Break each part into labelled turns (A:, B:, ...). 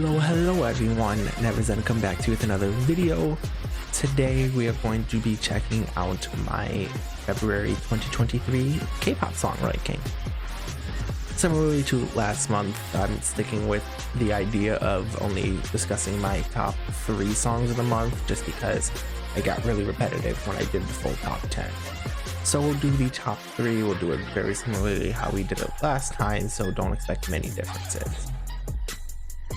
A: Hello everyone, Never's gonna come back to you with another video. Today we are going to be checking out my February 2023 K-pop song ranking. Similarly to last month, I'm sticking with the idea of only discussing my top 3 songs of the month just because it got really repetitive when I did the full top 10. So we'll do the top 3, we'll do it very similarly how we did it last time, so don't expect many differences.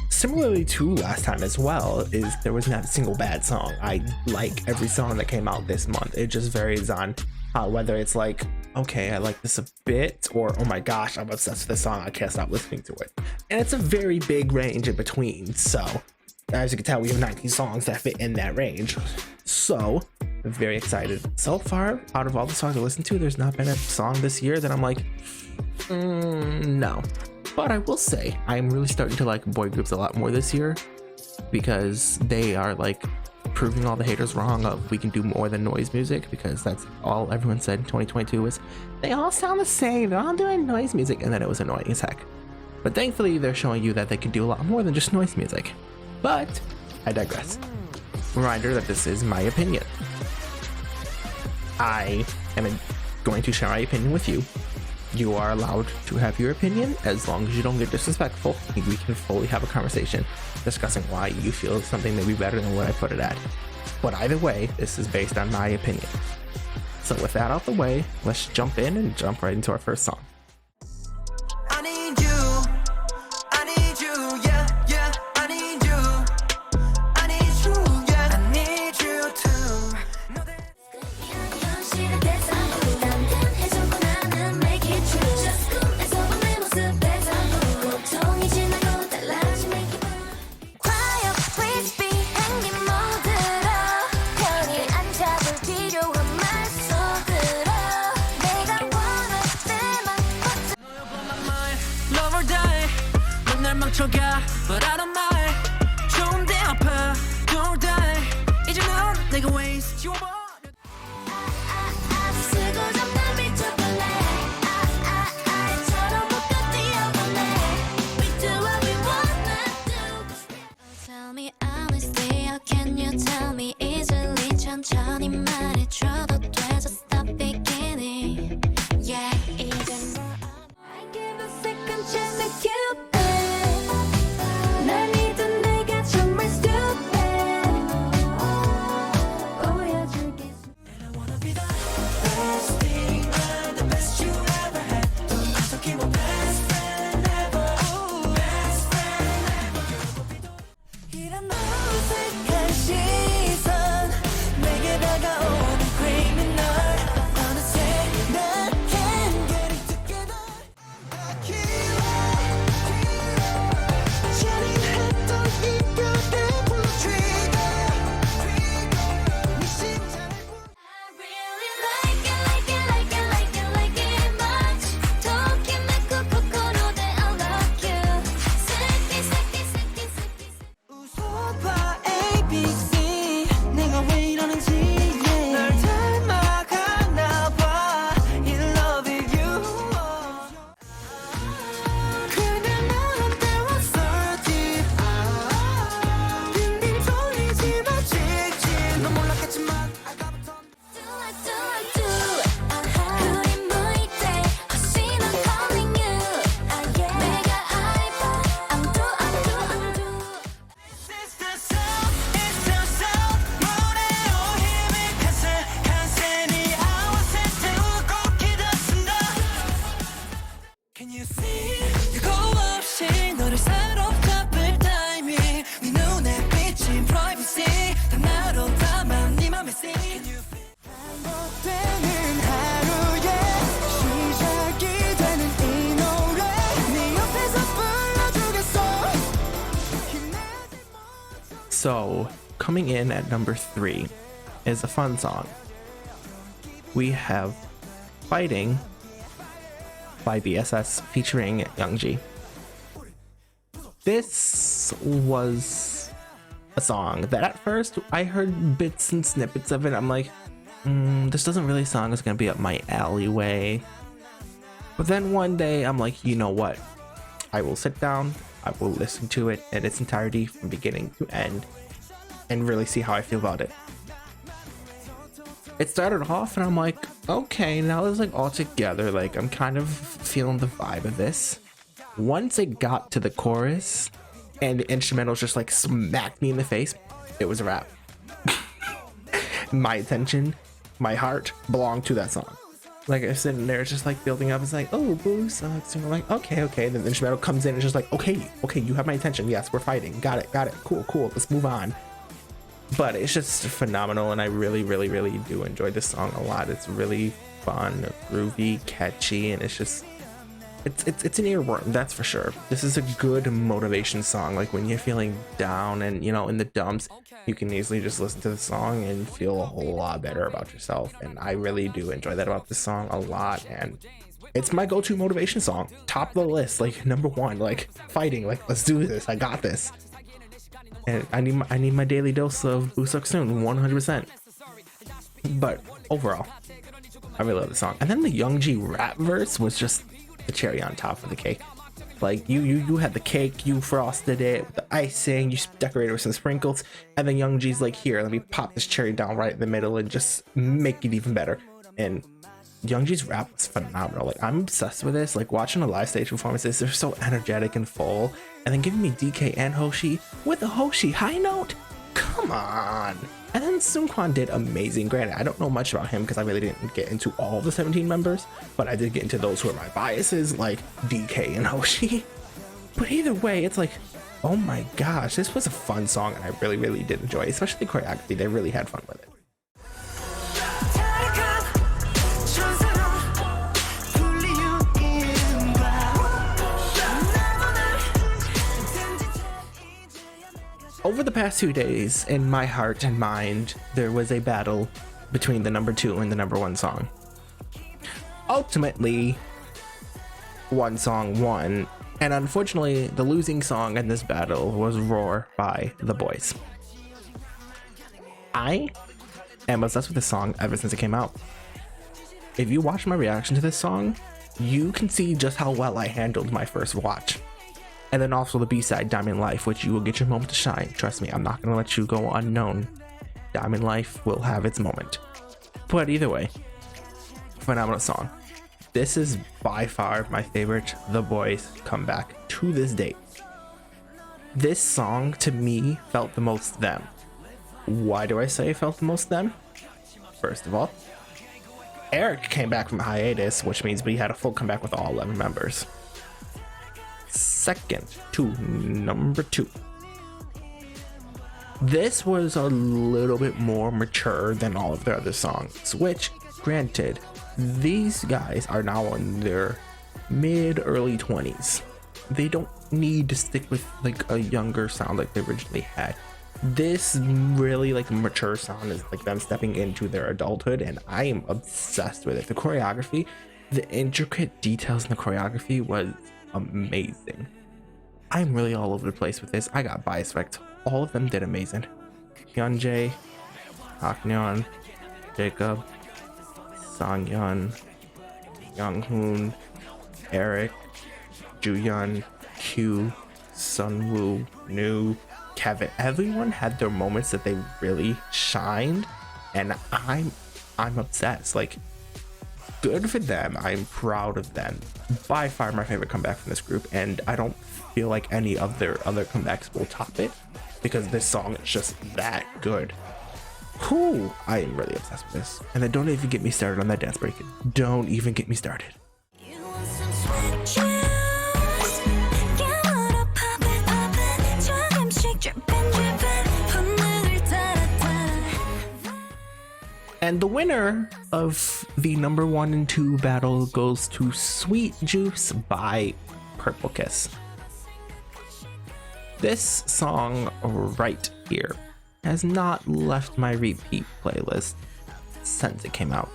A: Similarly to last time as well, is there was not a single bad song. I like every song that came out this month. It just varies on whether it's like, okay, I like this a bit, or oh my gosh, I'm obsessed with this song, I can't stop listening to it. And it's a very big range in between, so as you can tell, we have 19 songs that fit in that range. So I'm very excited. So far, out of all the songs I listened to, there's not been a song this year that I'm like, no. But I will say, I'm really starting to like boy groups a lot more this year because they are like proving all the haters wrong of we can do more than noise music, because that's all everyone said in 2022 was they all sound the same, they're all doing noise music, and then it was annoying as heck. But thankfully they're showing you that they can do a lot more than just noise music. But I digress. Reminder that this is my opinion. I am going to share my opinion with you. You are allowed to have your opinion as long as you don't get disrespectful. We can fully have a conversation discussing why you feel something may be better than what I put it at. But either way, this is based on my opinion. So with that out the way, let's jump in and jump right into our first song.
B: But I don't mind. 좋은데 아파. Don't die. 이제 넌 내가 waste 지워버. 쓰고 잡는 미쳐볼래. 처럼 못가 뛰어볼래. We do what we wanna do. Tell me honestly, how can you tell me easily? 천천히 말해줘도 돼. Just stop beginning. Yeah, 이제 I give a second chance to Cupid.
A: So, coming in at number 3 is a fun song. We have Fighting by BSS featuring Youngji. This was a song that at first I heard bits and snippets of it. I'm like, this doesn't really sound like it's gonna be up my alleyway. But then one day I'm like, you know what? I will sit down I will listen to it in its entirety from beginning to end and really see how I feel about it. It started off and I'm like, okay, now it's like all together, like I'm kind of feeling the vibe of this. Once it got to the chorus and the instrumentals just like smacked me in the face, it was a wrap. My attention, my heart belonged to that song. Like I was sitting there, it's just like building up. It's like, oh, boo sucks. And we're like, okay. Then the instrumental comes in. It's just like, okay, you have my attention. Yes, we're fighting. Got it. Cool. Let's move on. But it's just phenomenal, and I really do enjoy this song a lot. It's really fun, groovy, catchy, and it's just it's an earworm, that's for sure. This is a good motivation song. Like when you're feeling down and in the dumps, you can easily just listen to the song and feel a whole lot better about yourself. And I really do enjoy that about this song a lot, and it's my go-to motivation song. Top of the list, like #1, like fighting, like let's do this, I got this. And I need my daily dose of Boo Suck Soon, 100%. But overall, I really love the song. And then the Youngji rap verse was just the cherry on top of the cake. Like you had the cake, you frosted it with the icing, you decorated with some sprinkles, and then Youngji's like, here, let me pop this cherry down right in the middle and just make it even better. And Youngji's rap was phenomenal. Like I'm obsessed with this. Like watching the live stage performances, they're so energetic and full. And then giving me DK and Hoshi with a Hoshi high note. Come on. And then Seungkwan did amazing. Granted, I don't know much about him because I really didn't get into all of the 17 members, but I did get into those who are my biases, like DK and Hoshi. But either way, it's like, oh my gosh, this was a fun song, and I really did enjoy it, especially the choreography. They really had fun with it. Over the past 2 days, in my heart and mind, there was a battle between the #2 and the #1 song. Ultimately, one song won, and unfortunately, the losing song in this battle was Roar by The Boys. I am obsessed with this song ever since it came out. If you watch my reaction to this song, you can see just how well I handled my first watch. And then also the B-side, Diamond Life, which you will get your moment to shine. Trust me, I'm not going to let you go unknown. Diamond Life will have its moment. But either way, phenomenal song. This is by far my favorite The Boys comeback to this date. This song, to me, felt the most them. Why do I say it felt the most them? First of all, Eric came back from hiatus, which means we had a full comeback with all 11 members. Second to #2, this was a little bit more mature than all of their other songs, which granted, these guys are now in their mid-early 20s. They don't need to stick with like a younger sound like they originally had. This really like mature sound is like them stepping into their adulthood, and I am obsessed with it. The choreography, the intricate details in the choreography was amazing. I'm really all over the place with this. I got bias effects. All of them did amazing. Hyunjae, Haknyeon, Jacob, Sangyeon, Younghoon, Eric, Juyeon, Q, Sunwoo, Nu, Kevin. Everyone had their moments that they really shined, and I'm obsessed. Like, good for them. I'm proud of them. By far my favorite comeback from this group, and I don't feel like any of their other comebacks will top it because this song is just that good. Whew, I am really obsessed with this. And then don't even get me started on that dance break. Don't even get me started. And the winner of the #1 and 2 battle goes to Sweet Juice by Purple Kiss. This song right here has not left my repeat playlist since it came out.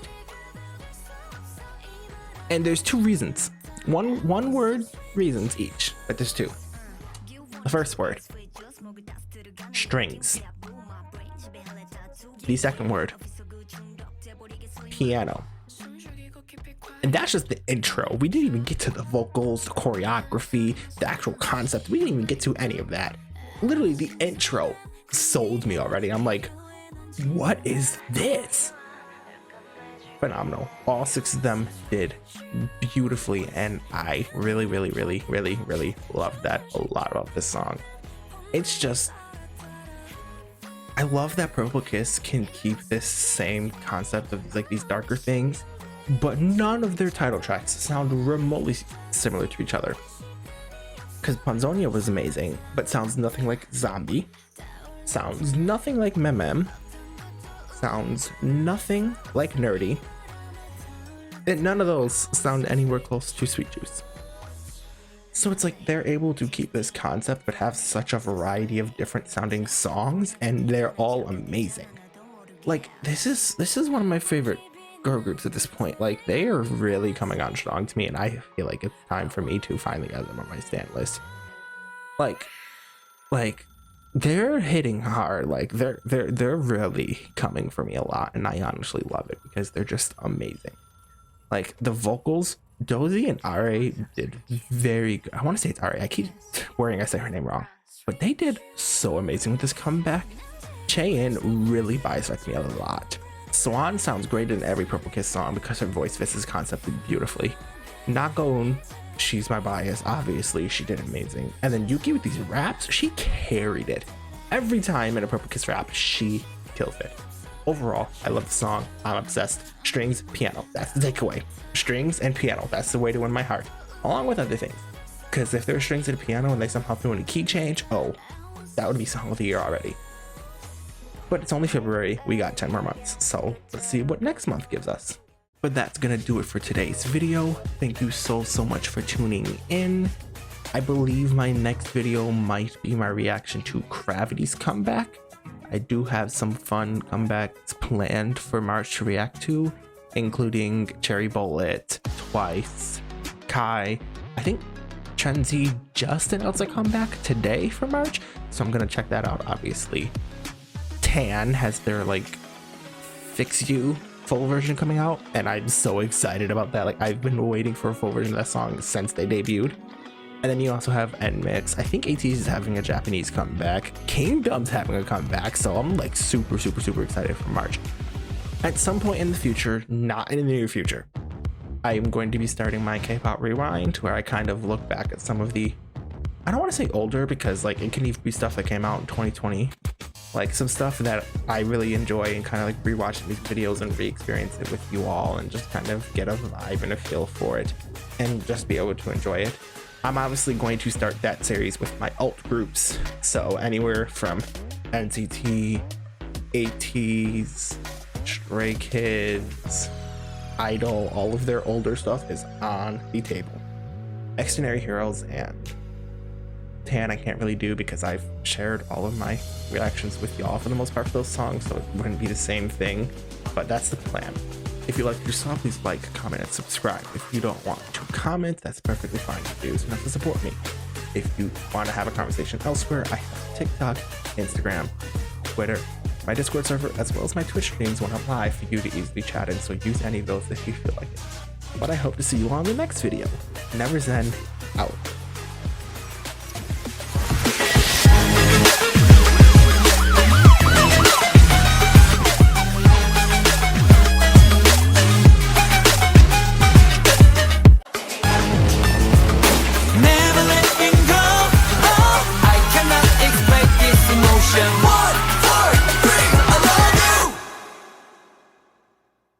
A: And there's 2 reasons. One word reasons each, but there's 2. The first word, strings. The second word, piano. And that's just the intro. We didn't even get to the vocals, the choreography, the actual concept. We didn't even get to any of that. Literally, the intro sold me already. I'm like, what is this? Phenomenal. All 6 of them did beautifully, and I really love that a lot about this song. It's just, I love that Purple Kiss can keep this same concept of like these darker things, but none of their title tracks sound remotely similar to each other. Because Punzonia was amazing, but sounds nothing like Zombie, sounds nothing like Memem, sounds nothing like Nerdy, and none of those sound anywhere close to Sweet Juice. So it's like they're able to keep this concept but have such a variety of different sounding songs, and they're all amazing. Like this is one of my favorite girl groups at this point. Like they are really coming on strong to me, and I feel like it's time for me to finally add them on my stand list. Like they're hitting hard. Like they're really coming for me a lot, and I honestly love it because they're just amazing. Like the vocals, Dozy and Are did very good. I want to say it's Are. I keep worrying I say her name wrong, but they did so amazing with this comeback. Chaein really bisects me a lot. Swan sounds great in every Purple Kiss song because her voice fits this concept beautifully. Nagoon, she's my bias, obviously she did amazing. And then Yuki with these raps, she carried it. Every time in a Purple Kiss rap, she kills it. Overall, I love the song. I'm obsessed. Strings, piano, that's the takeaway. Strings and piano, that's the way to win my heart, along with other things. Because if there's strings and a piano and they somehow threw in a key change, oh, that would be song of the year already. But it's only February, we got 10 more months, so let's see what next month gives us. But that's gonna do it for today's video. Thank you so much for tuning in. I believe my next video might be my reaction to Gravity's comeback. I do have some fun comebacks planned for March to react to, including Cherry Bullet, Twice, Kai. I think Trenzy just announced a comeback today for March, so I'm gonna check that out, obviously. Tan has their like Fix You full version coming out, and I'm so excited about that. Like I've been waiting for a full version of that song since they debuted. And then you also have NMIX. I think ATEEZ is having a Japanese comeback. Kingdom's having a comeback, so I'm like super excited for March. At some point in the future, not in the near future, I am going to be starting my K-pop rewind, where I kind of look back at some of the, I don't want to say older, because like it can even be stuff that came out in 2020, like some stuff that I really enjoy, and kind of like rewatching these videos and re-experience it with you all, and just kind of get a vibe and a feel for it, and just be able to enjoy it. I'm obviously going to start that series with my alt groups, so anywhere from NCT, ATEEZ, Stray Kids, Idol, all of their older stuff is on the table. Extraordinary Heroes and Tan I can't really do because I've shared all of my reactions with y'all for the most part for those songs, so it wouldn't be the same thing, but that's the plan. If you liked your song, please like, comment, and subscribe. If you don't want to comment, that's perfectly fine to do, so you don't have to support me. If you want to have a conversation elsewhere, I have TikTok, Instagram, Twitter, my Discord server, as well as my Twitch streams when I'm live for you to easily chat in, so use any of those if you feel like it. But I hope to see you on the next video. Never Zen, out.